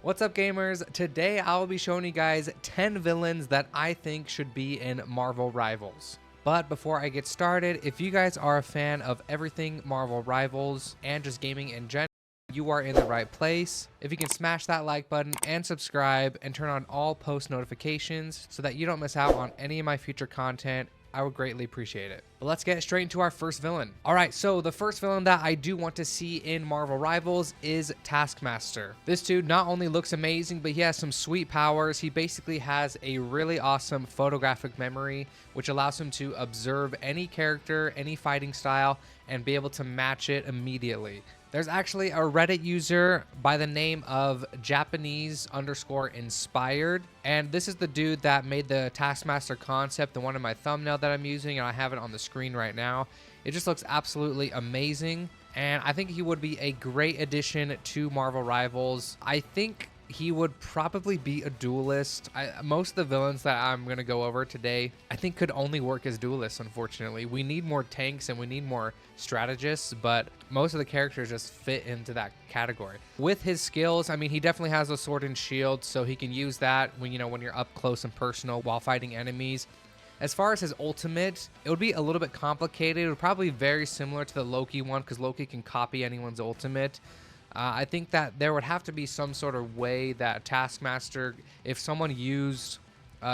What's up, gamers? Today I'll be showing you guys 10 villains that I think should be in Marvel Rivals. But before I get started, if you guys are a fan of everything Marvel Rivals and just gaming in general, you are in the right place. If you can smash that like button and subscribe and turn on all post notifications so that you don't miss out on any of my future content, I would greatly appreciate it. But let's get straight into our first villain. All right, so the first villain that I do want to see in Marvel Rivals is Taskmaster. This dude not only looks amazing, but he has some sweet powers. He basically has a really awesome photographic memory, which allows him to observe any character, any fighting style, and be able to match it immediately. There's actually a Reddit user by the name of Japanese_inspired, and this is the dude that made the Taskmaster concept, the one in my thumbnail that I'm using, and I have it on the screen right now. It just looks absolutely amazing, and I think he would be a great addition to Marvel Rivals. I think he would probably be a duelist. Most of the villains that I'm going to go over today, I think could only work as duelists, unfortunately. We need more tanks and we need more strategists, but most of the characters just fit into that category. With his skills, I mean, he definitely has a sword and shield, so he can use that when, when you're up close and personal while fighting enemies. As far as his ultimate, it would be a little bit complicated. It would probably be very similar to the Loki one, because Loki can copy anyone's ultimate. I think that there would have to be some sort of way that Taskmaster, if someone used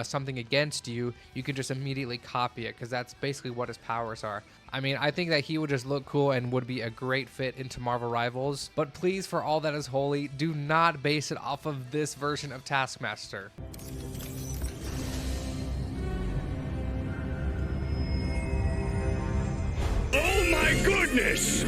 something against you, you could just immediately copy it, because that's basically what his powers are. I mean, I think that he would just look cool and would be a great fit into Marvel Rivals. But please, for all that is holy, do not base it off of this version of Taskmaster. Oh my goodness!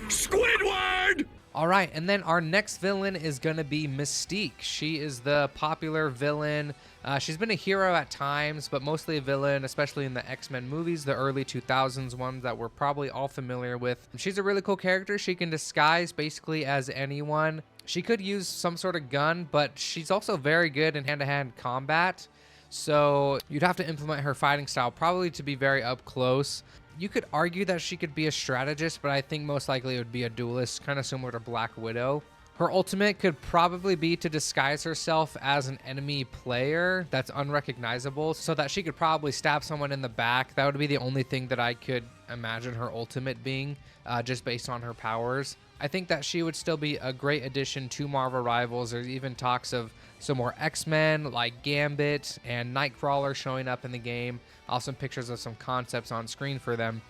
Squidward! All right, and then our next villain is going to be Mystique. She is the popular villain. She's been a hero at times, but mostly a villain, especially in the X-Men movies, the early 2000s ones that we're probably all familiar with. She's a really cool character. She can disguise basically as anyone. She could use some sort of gun, but she's also very good in hand-to-hand combat. So you'd have to implement her fighting style probably to be very up close. You could argue that she could be a strategist, but I think most likely it would be a duelist, kind of similar to Black Widow. Her ultimate could probably be to disguise herself as an enemy player that's unrecognizable, so that she could probably stab someone in the back. That would be the only thing that I could imagine her ultimate being, just based on her powers. I think that she would still be a great addition to Marvel Rivals. There's even talks of some more X-Men like Gambit and Nightcrawler showing up in the game. Also pictures of some concepts on screen for them.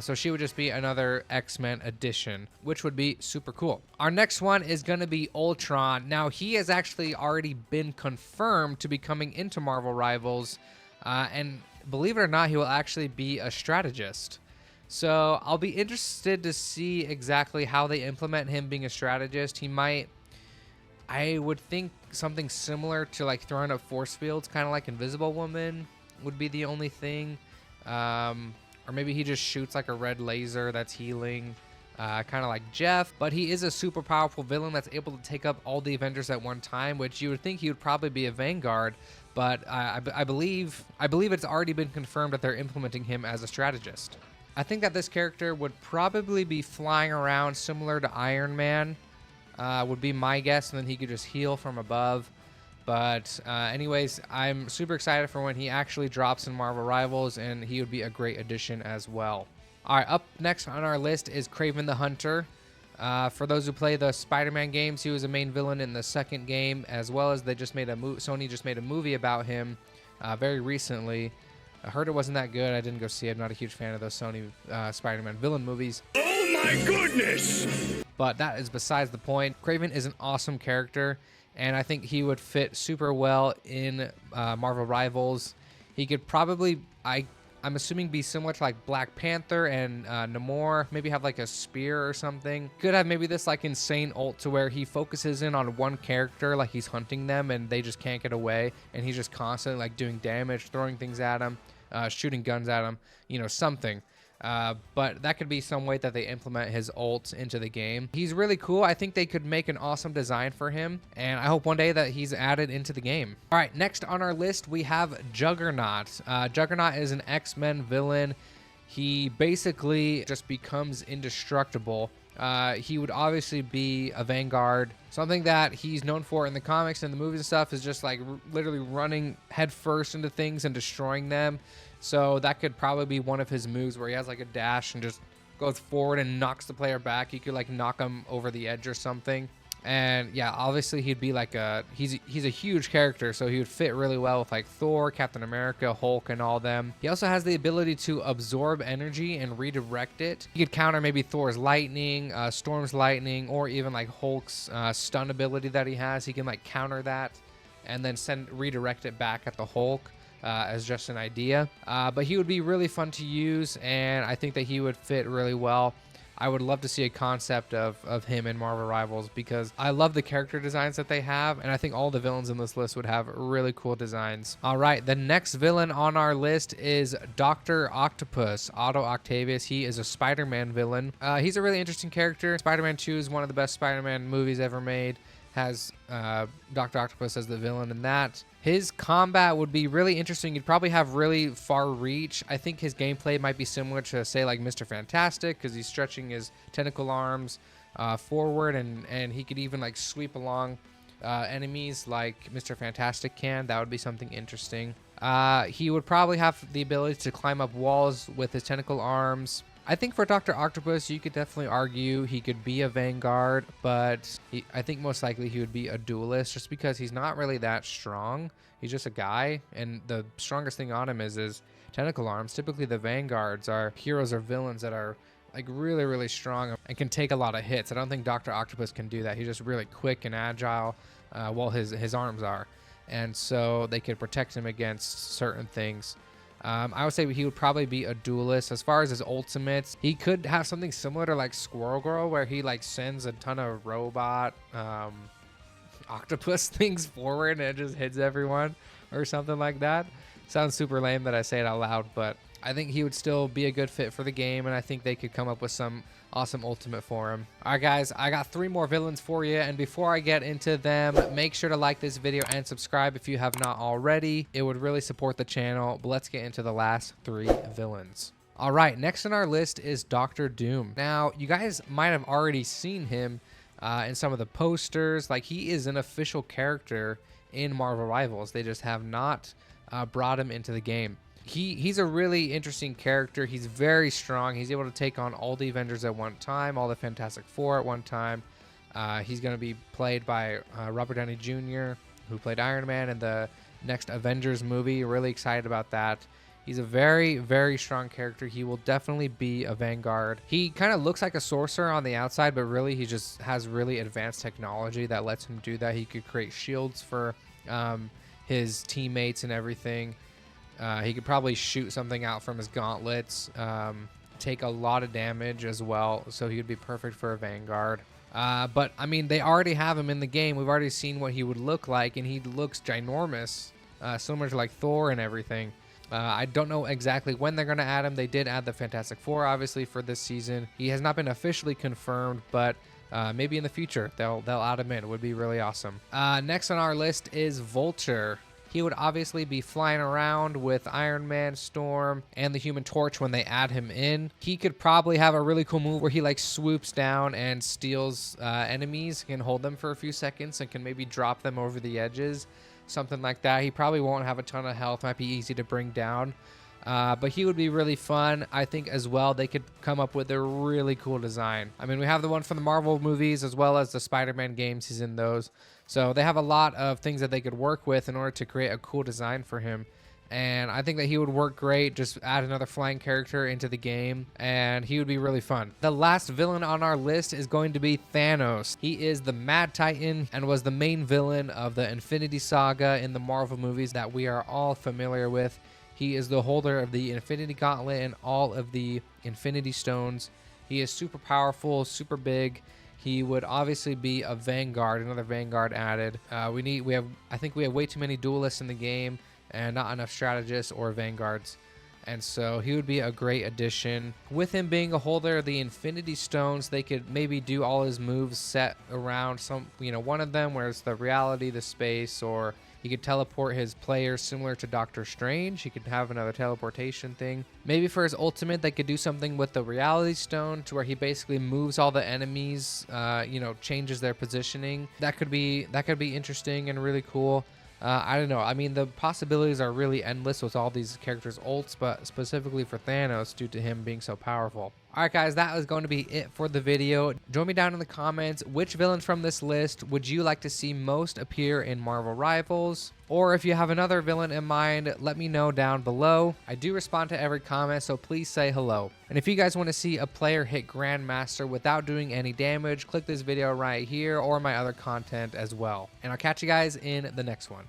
So she would just be another X-Men addition, which would be super cool. Our next one is going to be Ultron. Now, he has actually already been confirmed to be coming into Marvel Rivals. And believe it or not, he will actually be a strategist. So I'll be interested to see exactly how they implement him being a strategist. He might, I would think something similar to like throwing up force fields, kind of like Invisible Woman would be the only thing. Or maybe he just shoots like a red laser that's healing, kind of like Jeff. But he is a super powerful villain that's able to take up all the Avengers at one time, which you would think he would probably be a Vanguard. But I believe it's already been confirmed that they're implementing him as a strategist. I think that this character would probably be flying around similar to Iron Man, would be my guess, and then he could just heal from above. But anyways, I'm super excited for when he actually drops in Marvel Rivals, and he would be a great addition as well. All right, up next on our list is Kraven the Hunter. For those who play the Spider-Man games, he was a main villain in the second game, as well as they just made Sony just made a movie about him very recently. I heard it wasn't that good. I didn't go see it. I'm not a huge fan of those Sony Spider-Man villain movies. Oh my goodness! But that is besides the point. Kraven is an awesome character, and I think he would fit super well in Marvel Rivals. He could probably, I'm assuming, be similar to like Black Panther and Namor. Maybe have like a spear or something. Could have maybe this like insane ult to where he focuses in on one character, like he's hunting them and they just can't get away, and he's just constantly like doing damage, throwing things at him, shooting guns at him, something. But that could be some way that they implement his ult into the game. He's really cool. I think they could make an awesome design for him, and I hope one day that he's added into the game. All right, next on our list, we have Juggernaut. Juggernaut is an X-Men villain. He basically just becomes indestructible He would obviously be a Vanguard. Something that he's known for in the comics and the movies and stuff is just like literally running headfirst into things and destroying them. So that could probably be one of his moves where he has like a dash and just goes forward and knocks the player back. You could like knock him over the edge or something. And yeah, obviously he'd be like he's a huge character, so he would fit really well with like Thor, Captain America, Hulk, and all them. He also has the ability to absorb energy and redirect it. He could counter maybe Thor's lightning, Storm's lightning, or even like Hulk's stun ability that he has. He can like counter that and then redirect it back at the Hulk. As just an idea, but he would be really fun to use, and I think that he would fit really well. I would love to see a concept of him in Marvel Rivals because I love the character designs that they have, and I think all the villains in this list would have really cool designs. All right, the next villain on our list is Dr. Octopus, Otto Octavius. He is a Spider-Man villain. He's a really interesting character. Spider-Man 2 is one of the best Spider-Man movies ever made. Has Dr. Octopus as the villain in that. His combat would be really interesting. He'd probably have really far reach. I think his gameplay might be similar to, say, like Mr. Fantastic, because he's stretching his tentacle arms forward, and he could even like sweep along enemies like Mr. Fantastic can. That would be something interesting. He would probably have the ability to climb up walls with his tentacle arms. I think for Dr. Octopus, you could definitely argue he could be a Vanguard, but I think most likely he would be a duelist just because he's not really that strong. He's just a guy, and the strongest thing on him is his tentacle arms. Typically, the Vanguards are heroes or villains that are like really, really strong and can take a lot of hits. I don't think Dr. Octopus can do that. He's just really quick and agile, while his arms are. And so they could protect him against certain things. I would say he would probably be a duelist. As far as his ultimates, he could have something similar to like Squirrel Girl, where he like sends a ton of robot octopus things forward and it just hits everyone or something like that. Sounds super lame that I say it out loud, but I think he would still be a good fit for the game, and I think they could come up with some awesome ultimate for him. All right, guys, I got 3 more villains for you, and before I get into them, make sure to like this video and subscribe if you have not already. It would really support the channel, but let's get into the last 3 villains. All right, next on our list is Doctor Doom. Now, you guys might have already seen him in some of the posters. Like, he is an official character in Marvel Rivals. They just have not brought him into the game. He's a really interesting character. He's very strong. He's able to take on all the Avengers at one time, all the Fantastic Four at one time. He's going to be played by Robert Downey Jr., who played Iron Man in the next Avengers movie. Really excited about that. He's a very, very strong character. He will definitely be a Vanguard. He kind of looks like a sorcerer on the outside, but really he just has really advanced technology that lets him do that. He could create shields for his teammates and everything. He could probably shoot something out from his gauntlets, take a lot of damage as well, so he would be perfect for a Vanguard. But, I mean, they already have him in the game. We've already seen what he would look like, and he looks ginormous, similar to, like, Thor and everything. I don't know exactly when they're going to add him. They did add the Fantastic Four, obviously, for this season. He has not been officially confirmed, but maybe in the future they'll add him in. It would be really awesome. Next on our list is Vulture. He would obviously be flying around with Iron Man, Storm, and the Human Torch when they add him in. He could probably have a really cool move where he like swoops down and steals enemies, can hold them for a few seconds, and can maybe drop them over the edges. Something like that. He probably won't have a ton of health. Might be easy to bring down. But he would be really fun. I think as well they could come up with a really cool design. I mean, we have the one from the Marvel movies as well as the Spider-Man games. He's in those. So they have a lot of things that they could work with in order to create a cool design for him. And I think that he would work great. Just add another flying character into the game, and he would be really fun. The last villain on our list is going to be Thanos. He is the Mad Titan and was the main villain of the Infinity Saga in the Marvel movies that we are all familiar with. He is the holder of the Infinity Gauntlet and all of the Infinity Stones. He is super powerful, super big. He would obviously be a Vanguard, another Vanguard added. I think we have way too many duelists in the game and not enough strategists or Vanguards. And so he would be a great addition. With him being a holder of the Infinity Stones, they could maybe do all his moves set around one of them, where it's the reality, the space, or He could teleport his players similar to Doctor Strange. He could have another teleportation thing. Maybe for his ultimate, they could do something with the Reality Stone to where he basically moves all the enemies, changes their positioning. That could be interesting and really cool. I don't know. I mean, the possibilities are really endless with all these characters' ults, but specifically for Thanos due to him being so powerful. All right, guys, that was going to be it for the video. Join me down in the comments. Which villains from this list would you like to see most appear in Marvel Rivals? Or if you have another villain in mind, let me know down below. I do respond to every comment, so please say hello. And if you guys want to see a player hit Grandmaster without doing any damage, click this video right here or my other content as well. And I'll catch you guys in the next one.